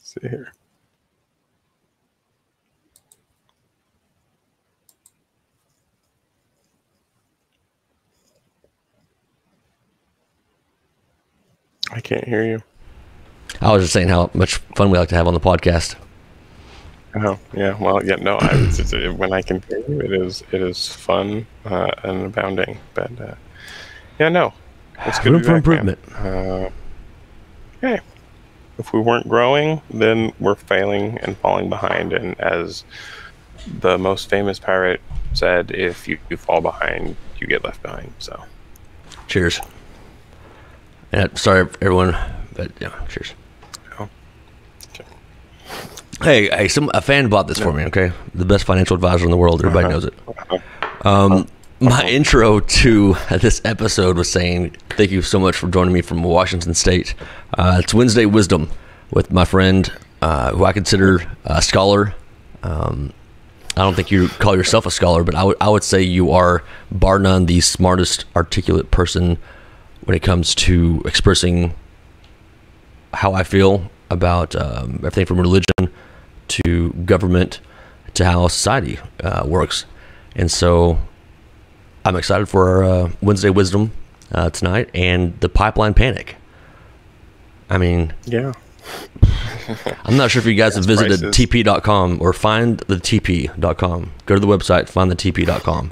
see here. I can't hear you. I was just saying how much fun we like to have on the podcast. Oh, yeah. Well, yeah, no, when I can hear you, it is fun and abounding. But, yeah, no. It's good Room to be for back, improvement. Hey, if we weren't growing, then we're failing and falling behind. And as the most famous pirate said, if you fall behind, you get left behind. So, cheers. Yeah, sorry, everyone, but yeah, cheers. oh, okay. Hey, a fan bought this for me, okay? The best financial advisor in the world. Everybody knows it. My intro to this episode was saying, thank you so much for joining me from Washington State. It's Wednesday Wisdom with my friend, who I consider a scholar. I don't think you call yourself a scholar, but I would say you are, bar none, the smartest, articulate person when it comes to expressing how I feel about everything from religion to government to how society works. And so I'm excited for our Wednesday Wisdom tonight and the pipeline panic. I mean, Yeah. I'm not sure if you guys have visited prices. tp.com or findthetp.com. Go to the website, findthetp.com.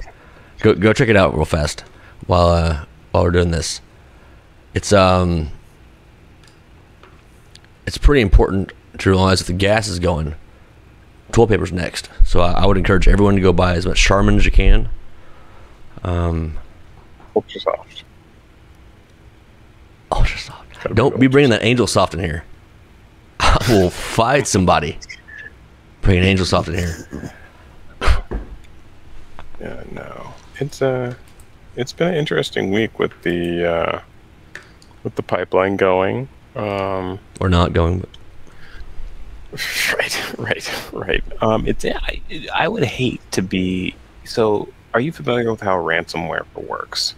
Go check it out real fast while we're doing this. It's pretty important to realize if the gas is going, toilet paper's next. So I would encourage everyone to go buy as much Charmin as you can. Ultra soft. Ultra soft. Gotta be Don't be bringing that Angel Soft in here. I will fight somebody bringing Angel Soft in here. Yeah, no. It's been an interesting week with the pipeline going. Or not going. But Right. I would hate to be. So, are you familiar with how ransomware works?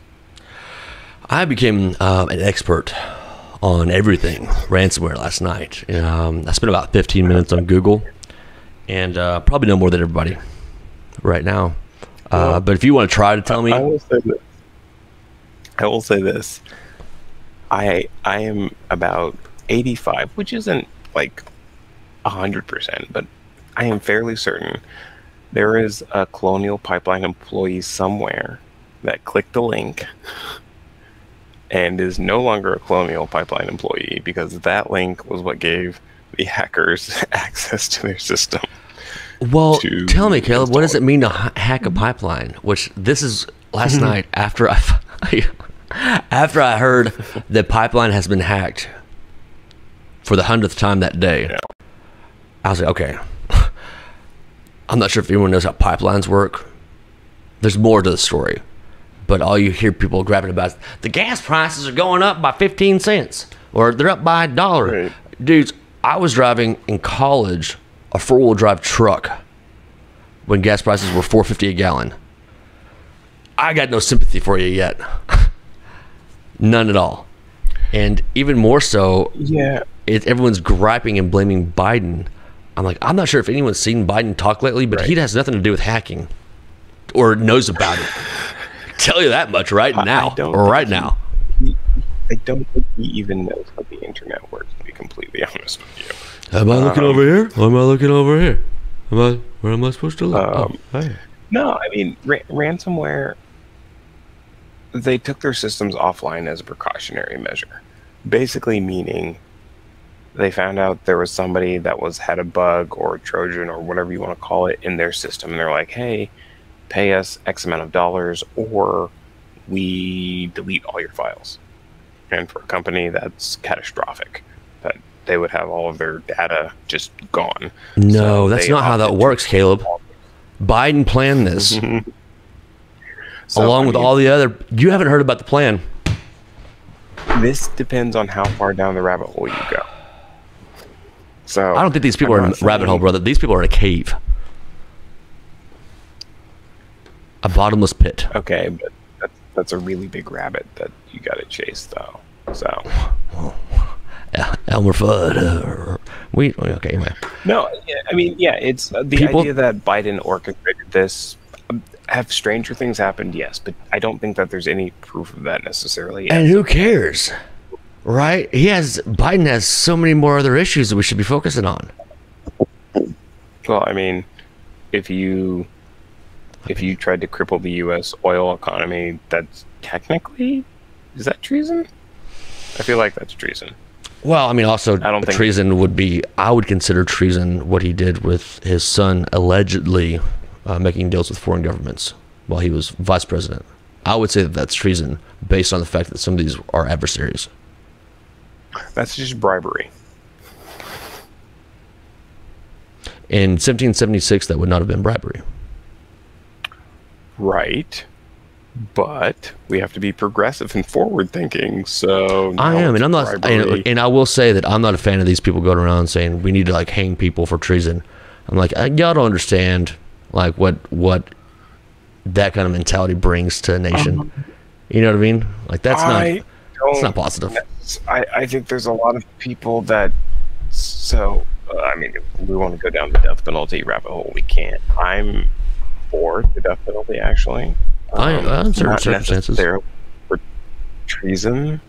I became an expert on everything ransomware last night. I spent about 15 minutes on Google, and probably know more than everybody right now. But if you want to try to tell me, I will say this. I am about 85, which isn't like 100%, but I am fairly certain there is a Colonial Pipeline employee somewhere that clicked the link and is no longer a Colonial Pipeline employee because that link was what gave the hackers access to their system. well, tell me, Caleb, what does it mean to hack a pipeline? Which this is last night after after I heard the pipeline has been hacked for the 100th time that day. Yeah. I was like, okay, I'm not sure if anyone knows how pipelines work. There's more to the story, but all you hear people grabbing about is the gas prices are going up by 15 cents or they're up by $1. Right. Dudes, I was driving in college a four-wheel drive truck when gas prices were $4.50 a gallon. I got no sympathy for you yet. None at all. And even more so, Yeah. everyone's griping and blaming Biden. I'm like, I'm not sure if anyone's seen Biden talk lately, but he has nothing to do with hacking or knows about it. Tell you that much right now. I don't think he even knows how the internet works, to be completely honest with you. Am I looking over here? Or am I looking over here? Where am I supposed to look? Hey. No, I mean, ransomware, they took their systems offline as a precautionary measure. Basically meaning they found out there was somebody that had a bug or a Trojan or whatever you want to call it in their system. And they're like, hey, pay us X amount of dollars or we delete all your files. And for a company, that's catastrophic. That they would have all of their data just gone. No, that's not how that works, Caleb. Biden planned this. Along with all the other... You haven't heard about the plan. This depends on how far down the rabbit hole you go. So I don't think these people are in a rabbit hole, brother. These people are in a cave. A bottomless pit. Okay, but that's a really big rabbit that you got to chase, though. So Elmer Fudd. Okay, anyway. No, yeah, I mean, yeah, it's the idea that Biden orchestrated this. Have stranger things happened? Yes, but I don't think that there's any proof of that necessarily. And who cares, right? Biden has so many more other issues that we should be focusing on. Well, I mean, if you tried to cripple the U.S. oil economy, that's technically, is that treason? I feel like that's treason. Well, I mean, also, I don't think treason would be. I would consider treason what he did with his son allegedly making deals with foreign governments while he was vice president. I would say that that's treason based on the fact that some of these are adversaries. That's just bribery. In 1776, that would not have been bribery. Right. But we have to be progressive and forward thinking. So I am, and I'm not. And I will say that I'm not a fan of these people going around saying we need to like hang people for treason. I'm like, y'all don't understand like what that kind of mentality brings to a nation. You know what I mean? Like that's not positive. I think there's a lot of people that. So I mean, if we want to go down the death penalty rabbit hole, we can't. I'm for the death penalty, actually. In certain circumstances. For treason.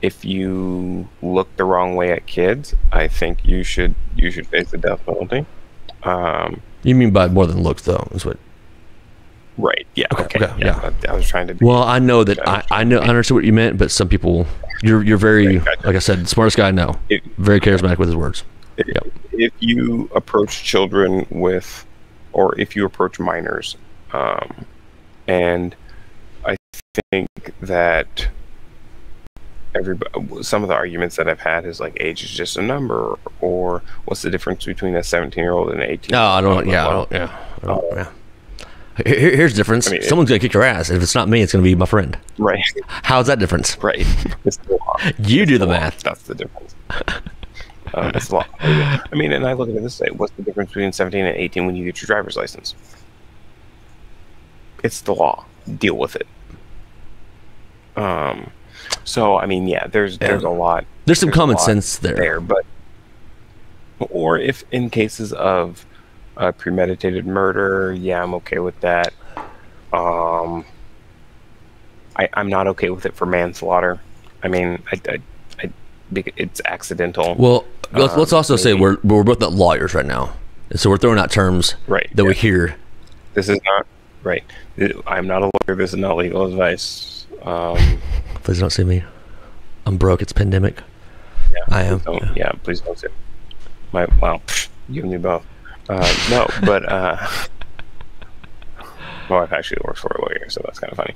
If you look the wrong way at kids, I think you should face the death penalty. You mean by more than looks, though? Is what? Right. Yeah. Okay. Yeah. I was trying to. Well, I know that I understood what you meant, but some people, you're very, like I said, smartest guy I know. Very charismatic with his words. If you approach children with, or if you approach minors, and I think that some of the arguments that I've had is like age is just a number, or what's the difference between a 17-year-old and an 18? No, I don't. Yeah. Here's the difference. I mean, someone's gonna kick your ass. If it's not me, it's gonna be my friend. Right. How's that difference? Right. It's the law. You do the math. That's the difference. That's the law. I mean, and I look at it this way: what's the difference between 17 and 18 when you get your driver's license? It's the law. Deal with it. So I mean, yeah, there's a lot. There's some common sense there, but or if in cases of premeditated murder, yeah, I'm okay with that. I'm not okay with it for manslaughter. I mean, it's accidental. Well, let's also say we're both not lawyers right now, so we're throwing out terms that we hear. This is not right. I'm not a lawyer. This is not legal advice. Please don't sue me. I'm broke. It's pandemic. Yeah, I am. Yeah, please don't sue. Wow, you and me both. No, but my wife actually works for a lawyer, so that's kind of funny.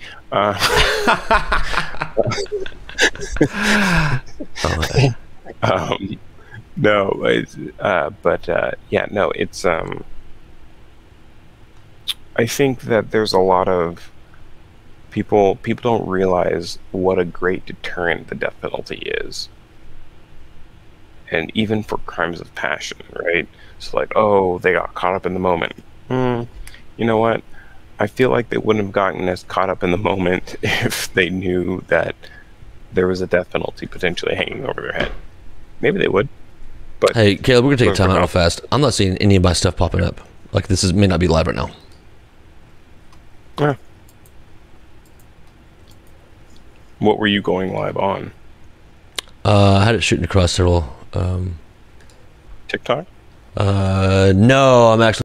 No, yeah, no, it's I think that there's a lot of people don't realize what a great deterrent the death penalty is. And even for crimes of passion, right? So like, oh, they got caught up in the moment. You know what? I feel like they wouldn't have gotten as caught up in the moment if they knew that there was a death penalty potentially hanging over their head. Maybe they would. But hey, Caleb, we're gonna take a time out real fast. I'm not seeing any of my stuff popping up. Like this may not be live right now. Yeah. What were you going live on? I had it shooting across several. TikTok? No, I'm actually